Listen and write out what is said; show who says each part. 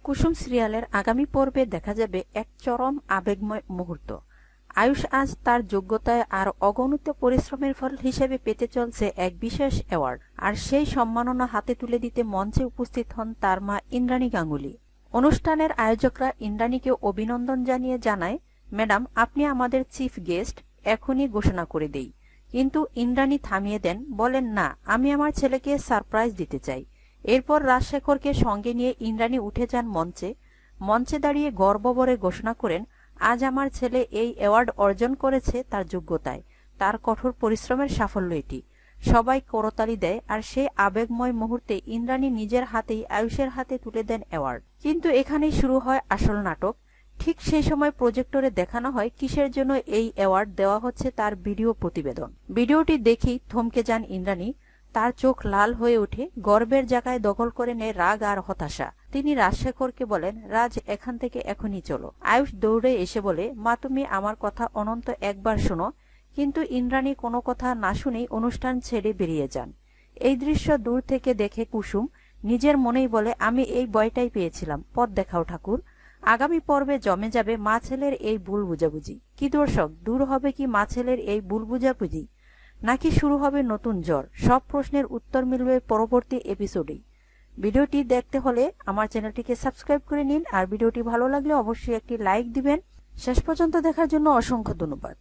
Speaker 1: কুসুম সিরিয়ালের আগামী পর্বে দেখা যাবে এক চরম আবেগময় মুহূর্ত। আয়ুষ আজ তার যোগ্যতায় আর অগণিত পরিশ্রমের ফল হিসেবে পেতে চলছে এক বিশেষ অ্যাওয়ার্ড, আর সেই সম্মাননা হাতে তুলে দিতে মঞ্চে উপস্থিত হন তার মা ইন্দ্রাণী গাঙ্গুলি। অনুষ্ঠানের আয়োজকরা ইন্দ্রাণীকে অভিনন্দন জানিয়ে জানায়, ম্যাডাম, আপনি আমাদের চিফ গেস্ট, এখনই ঘোষণা করে দেই। কিন্তু ইন্দ্রাণী থামিয়ে দেন, বলেন, না, আমি আমার ছেলেকে সারপ্রাইজ দিতে চাই। এরপর রাজশেখরকে সঙ্গে নিয়ে ইন্দ্রাণী উঠে যান মঞ্চে দাঁড়িয়ে গর্বভরে ঘোষণা করেন, আজ আমার ছেলে এই অ্যাওয়ার্ড অর্জন করেছে তার যোগ্যতায়, তার কঠোর পরিশ্রমের সাফল্য এটি। সবাই করতালি দেয়, আর সেই আবেগময় মুহূর্তে ইন্দ্রাণী নিজের হাতেই আয়ুষের হাতে তুলে দেন অ্যাওয়ার্ড। কিন্তু এখানেই শুরু হয় আসল নাটক। ঠিক সেই সময় প্রজেক্টরে দেখানো হয় কিসের জন্য এই অ্যাওয়ার্ড দেওয়া হচ্ছে তার ভিডিও প্রতিবেদন। ভিডিওটি দেখেই থমকে যান ইন্দ্রাণী। তার চোখ লাল হয়ে ওঠে, গর্বের জায়গায় দখল করে নেয় রাগ আর হতাশা। তিনি রাজশেখরকে বলেন, রাজ, এখান থেকে এখনই চলো। আয়ুষ দৌড়ে এসে বলে, মা, তুমি আমার কথা অনন্ত একবার শোনো। কিন্তু ইন্দ্রাণী কোনো কথা না শুনেই অনুষ্ঠান ছেড়ে বেরিয়ে যান। এই দৃশ্য দূর থেকে দেখে কুসুম নিজের মনেই বলে, আমি এই বয়টাই পেয়েছিলাম, পথ দেখাও ঠাকুর। আগামী পর্বে জমে যাবে মা ছেলের এই ভুল বুঝাবুঝি। কি দর্শক, দূর হবে কি মা ছেলের এই ভুল বুঝাবুঝি, নাকি শুরু হবে নতুন জ্বর? সব প্রশ্নের উত্তর মিলবে পরবর্তী এপিসোডেই। ভিডিওটি দেখতে হলে আমার চ্যানেলটিকে সাবস্ক্রাইব করে নিন, আর ভিডিওটি ভালো লাগলে অবশ্যই একটি লাইক দিবেন। শেষ পর্যন্ত দেখার জন্য অসংখ্য ধন্যবাদ।